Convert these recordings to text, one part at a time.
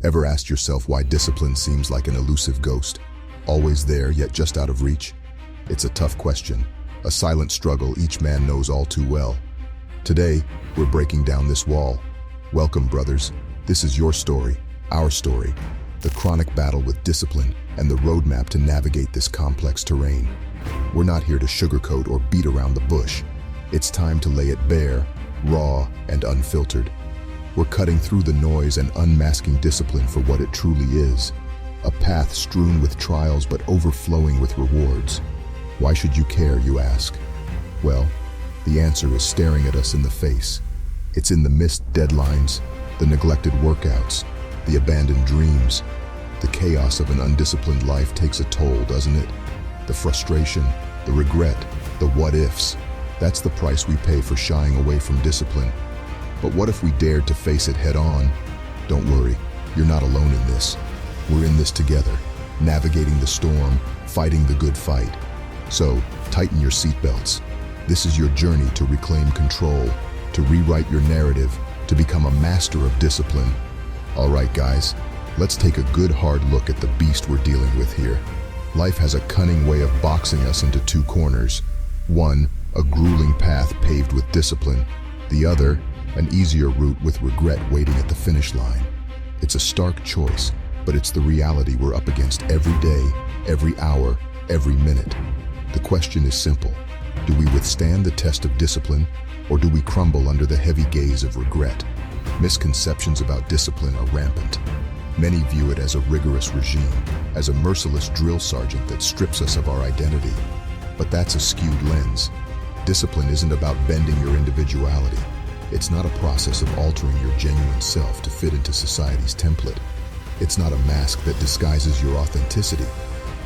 Ever asked yourself why discipline seems like an elusive ghost? Always there, yet just out of reach? It's a tough question, a silent struggle each man knows all too well. Today, we're breaking down this wall. Welcome, brothers. This is your story, our story, the chronic battle with discipline and the roadmap to navigate this complex terrain. We're not here to sugarcoat or beat around the bush. It's time to lay it bare, raw and unfiltered. We're cutting through the noise and unmasking discipline for what it truly is. A path strewn with trials but overflowing with rewards. Why should you care, you ask? Well, the answer is staring at us in the face. It's in the missed deadlines, the neglected workouts, the abandoned dreams. The chaos of an undisciplined life takes a toll, doesn't it? The frustration, the regret, the what-ifs. That's the price we pay for shying away from discipline. But what if we dared to face it head-on? Don't worry, you're not alone in this. We're in this together, navigating the storm, fighting the good fight. So, tighten your seatbelts. This is your journey to reclaim control, to rewrite your narrative, to become a master of discipline. All right, guys, let's take a good hard look at the beast we're dealing with here. Life has a cunning way of boxing us into two corners. One, a grueling path paved with discipline. The other, an easier route with regret waiting at the finish line. It's a stark choice, but it's the reality we're up against every day, every hour, every minute. The question is simple. Do we withstand the test of discipline, or do we crumble under the heavy gaze of regret? Misconceptions about discipline are rampant. Many view it as a rigorous regime, as a merciless drill sergeant that strips us of our identity. But that's a skewed lens. Discipline isn't about bending your individuality. It's not a process of altering your genuine self to fit into society's template. It's not a mask that disguises your authenticity.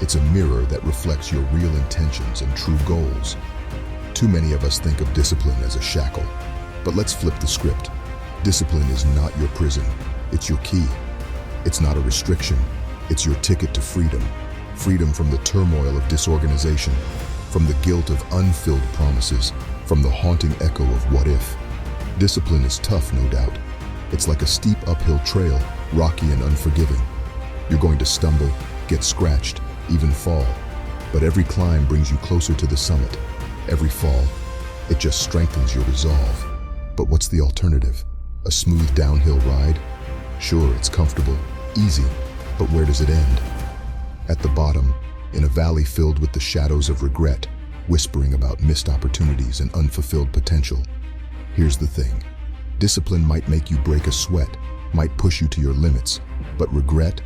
It's a mirror that reflects your real intentions and true goals. Too many of us think of discipline as a shackle. But let's flip the script. Discipline is not your prison. It's your key. It's not a restriction. It's your ticket to freedom. Freedom from the turmoil of disorganization, from the guilt of unfilled promises, from the haunting echo of what if. Discipline is tough, no doubt. It's like a steep uphill trail, rocky and unforgiving. You're going to stumble, get scratched, even fall. But every climb brings you closer to the summit. Every fall, it just strengthens your resolve. But what's the alternative? A smooth downhill ride? Sure, it's comfortable, easy, but where does it end? At the bottom, in a valley filled with the shadows of regret, whispering about missed opportunities and unfulfilled potential. Here's the thing. Discipline might make you break a sweat, might push you to your limits, but regret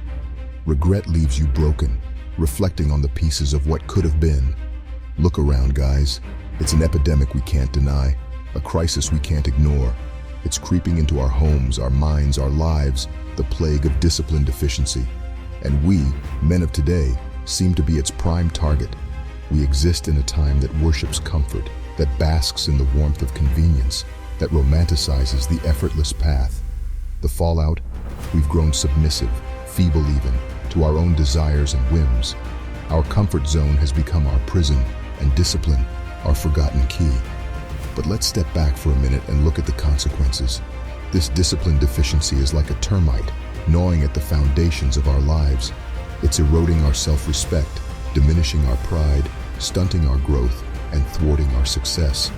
leaves you broken, reflecting on the pieces of what could have been. Look around, guys. It's an epidemic we can't deny, a crisis we can't ignore. It's creeping into our homes, our minds, our lives, the plague of discipline deficiency. And we, men of today, seem to be its prime target. We exist in a time that worships comfort, that basks in the warmth of convenience, that romanticizes the effortless path. The fallout? We've grown submissive, feeble even, to our own desires and whims. Our comfort zone has become our prison, and discipline, our forgotten key. But let's step back for a minute and look at the consequences. This discipline deficiency is like a termite, gnawing at the foundations of our lives. It's eroding our self-respect, diminishing our pride, stunting our growth, and thwarting our success.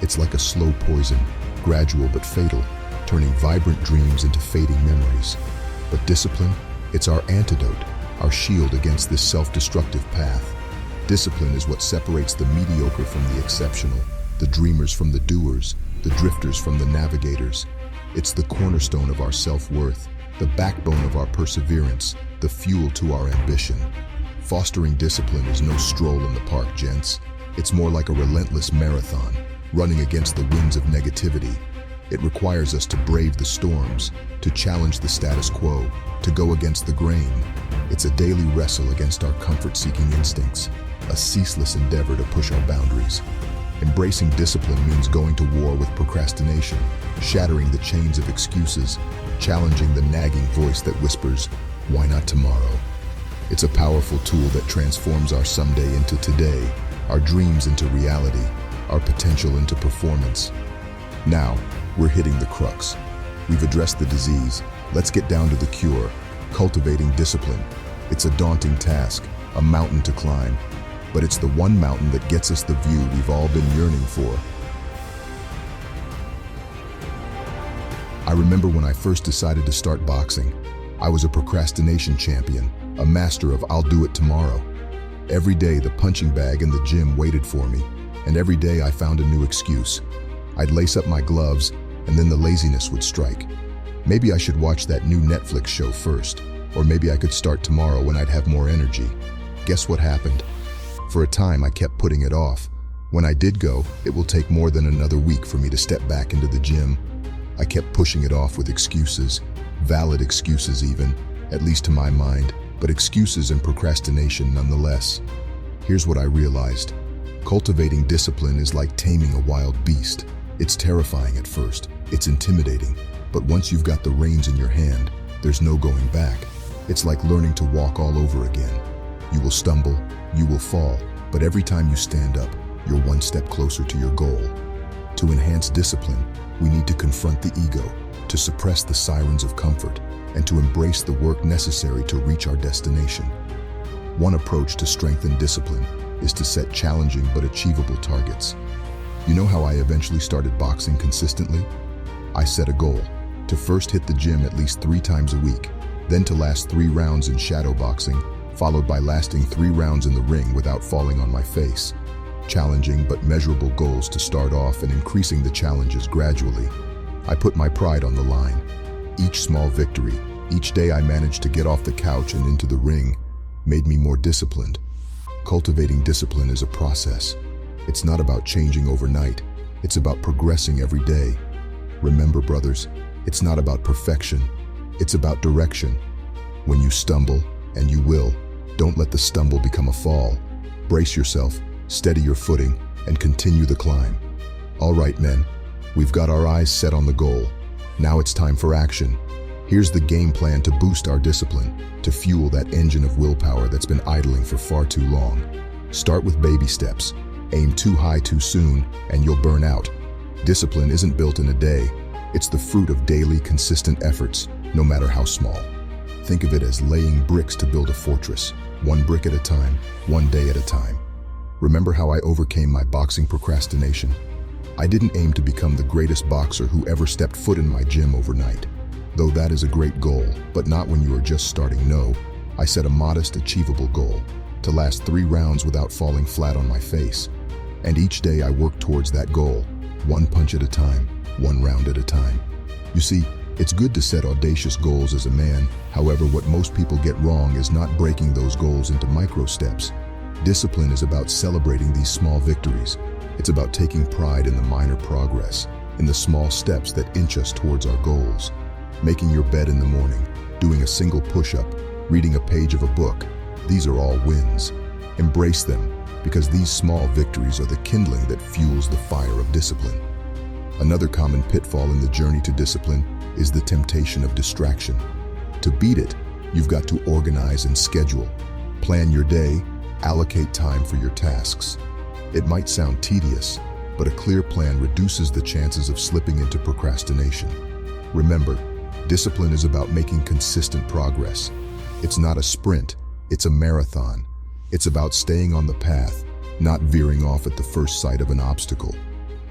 It's like a slow poison, gradual but fatal, turning vibrant dreams into fading memories. But discipline, it's our antidote, our shield against this self-destructive path. Discipline is what separates the mediocre from the exceptional, the dreamers from the doers, the drifters from the navigators. It's the cornerstone of our self-worth, the backbone of our perseverance, the fuel to our ambition. Fostering discipline is no stroll in the park, gents. It's more like a relentless marathon, running against the winds of negativity. It requires us to brave the storms, to challenge the status quo, to go against the grain. It's a daily wrestle against our comfort-seeking instincts, a ceaseless endeavor to push our boundaries. Embracing discipline means going to war with procrastination, shattering the chains of excuses, challenging the nagging voice that whispers, "Why not tomorrow?" It's a powerful tool that transforms our someday into today, our dreams into reality, our potential into performance. Now, we're hitting the crux. We've addressed the disease. Let's get down to the cure, Cultivating discipline. It's a daunting task, a mountain to climb, but it's the one mountain that gets us the view we've all been yearning for. I remember when I first decided to start boxing. I was a procrastination champion, a master of I'll do it tomorrow. Every day the punching bag in the gym waited for me, and every day I found a new excuse. I'd lace up my gloves, and then the laziness would strike. Maybe I should watch that new Netflix show first, or maybe I could start tomorrow when I'd have more energy. Guess what happened? For a time I kept putting it off. When I did go, it will take more than another week for me to step back into the gym. I kept pushing it off with excuses, valid excuses even, at least to my mind, but excuses and procrastination nonetheless. Here's what I realized. Cultivating discipline is like taming a wild beast. It's terrifying at first, it's intimidating, but once you've got the reins in your hand, there's no going back. It's like learning to walk all over again. You will stumble, you will fall, but every time you stand up, you're one step closer to your goal. To enhance discipline, we need to confront the ego, to suppress the sirens of comfort, and to embrace the work necessary to reach our destination. One approach to strengthen discipline is to set challenging but achievable targets. You know how I eventually started boxing consistently? I set a goal to first hit the gym at least 3 times a week, then to last 3 rounds in shadow boxing, followed by lasting 3 rounds in the ring without falling on my face. Challenging but measurable goals to start off and increasing the challenges gradually. I put my pride on the line. Each small victory, each day I managed to get off the couch and into the ring, made me more disciplined. Cultivating discipline is a process. It's not about changing overnight. It's about progressing every day. Remember, brothers, it's not about perfection. It's about direction. When you stumble, and you will, don't let the stumble become a fall. Brace yourself, steady your footing, and continue the climb. All right, men, we've got our eyes set on the goal. Now it's time for action. Here's the game plan to boost our discipline, to fuel that engine of willpower that's been idling for far too long. Start with baby steps. Aim too high too soon, and you'll burn out. Discipline isn't built in a day. It's the fruit of daily, consistent efforts, no matter how small. Think of it as laying bricks to build a fortress, one brick at a time, one day at a time. Remember how I overcame my boxing procrastination? I didn't aim to become the greatest boxer who ever stepped foot in my gym overnight. Though that is a great goal, but not when you are just starting. No, I set a modest, achievable goal, to last 3 rounds without falling flat on my face. And each day I worked towards that goal, 1 punch at a time, 1 round at a time. You see, it's good to set audacious goals as a man. However, what most people get wrong is not breaking those goals into micro steps. Discipline is about celebrating these small victories. It's about taking pride in the minor progress, in the small steps that inch us towards our goals. Making your bed in the morning, doing a single push-up, reading a page of a book, these are all wins. Embrace them, because these small victories are the kindling that fuels the fire of discipline. Another common pitfall in the journey to discipline is the temptation of distraction. To beat it, you've got to organize and schedule. Plan your day, allocate time for your tasks. It might sound tedious, but a clear plan reduces the chances of slipping into procrastination. Remember, discipline is about making consistent progress. It's not a sprint, it's a marathon. It's about staying on the path, not veering off at the first sight of an obstacle.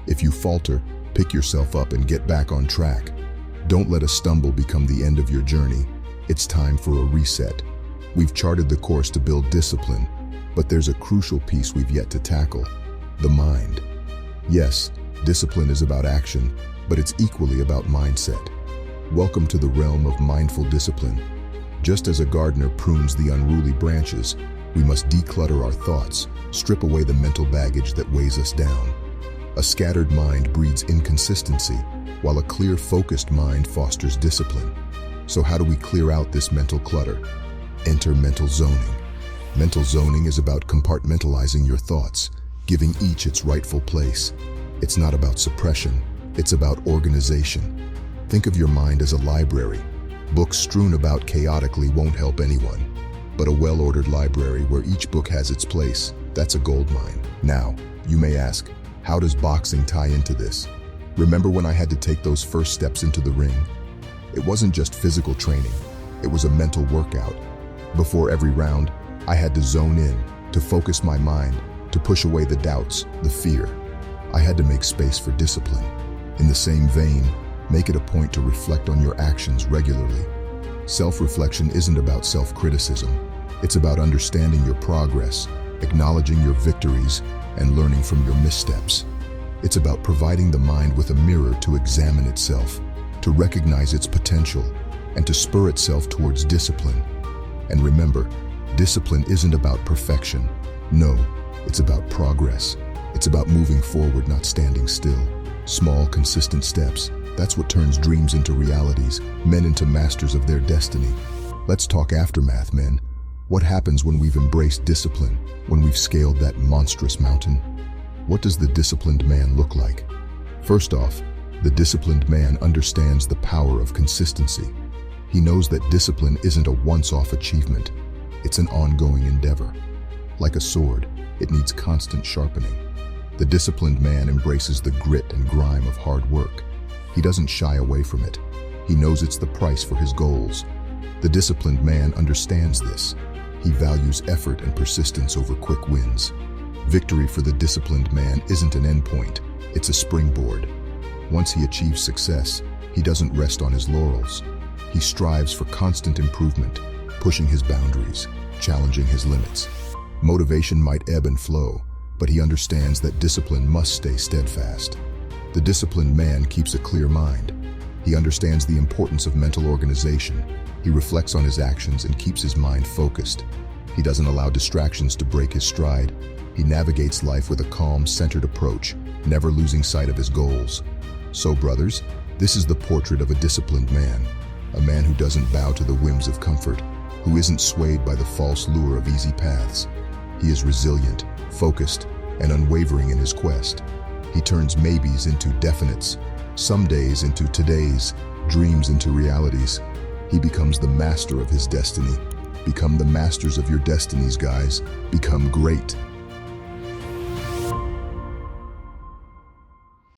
If you falter, pick yourself up and get back on track. Don't let a stumble become the end of your journey. It's time for a reset. We've charted the course to build discipline, but there's a crucial piece we've yet to tackle: the mind. Yes, discipline is about action, but it's equally about mindset. Welcome to the realm of mindful discipline. Just as a gardener prunes the unruly branches, we must declutter our thoughts, strip away the mental baggage that weighs us down. A scattered mind breeds inconsistency, while a clear, focused mind fosters discipline. So how do we clear out this mental clutter? Enter mental zoning. Mental zoning is about compartmentalizing your thoughts, giving each its rightful place. It's not about suppression, it's about organization. Think of your mind as a library. Books strewn about chaotically won't help anyone. But a well-ordered library where each book has its place, that's a gold mine. Now, you may ask, how does boxing tie into this? Remember when I had to take those first steps into the ring? It wasn't just physical training. It was a mental workout. Before every round, I had to zone in, to focus my mind, to push away the doubts, the fear. I had to make space for discipline. In the same vein, make it a point to reflect on your actions regularly. Self-reflection isn't about self-criticism. It's about understanding your progress, acknowledging your victories, and learning from your missteps. It's about providing the mind with a mirror to examine itself, to recognize its potential, and to spur itself towards discipline. And remember, discipline isn't about perfection. No, it's about progress. It's about moving forward, not standing still. Small, consistent steps. That's what turns dreams into realities, men into masters of their destiny. Let's talk aftermath, men. What happens when we've embraced discipline, when we've scaled that monstrous mountain? What does the disciplined man look like? First off, the disciplined man understands the power of consistency. He knows that discipline isn't a once-off achievement. It's an ongoing endeavor. Like a sword, it needs constant sharpening. The disciplined man embraces the grit and grime of hard work. He doesn't shy away from it. He knows it's the price for his goals. The disciplined man understands this. He values effort and persistence over quick wins. Victory for the disciplined man isn't an endpoint, it's a springboard. Once he achieves success, he doesn't rest on his laurels. He strives for constant improvement, pushing his boundaries, challenging his limits. Motivation might ebb and flow, but he understands that discipline must stay steadfast. The disciplined man keeps a clear mind. He understands the importance of mental organization. He reflects on his actions and keeps his mind focused. He doesn't allow distractions to break his stride. He navigates life with a calm, centered approach, never losing sight of his goals. So, brothers, this is the portrait of a disciplined man, a man who doesn't bow to the whims of comfort, who isn't swayed by the false lure of easy paths. He is resilient, focused, and unwavering in his quest. He turns maybes into definites, some days into todays, dreams into realities. He becomes the master of his destiny. Become the masters of your destinies, guys. Become great.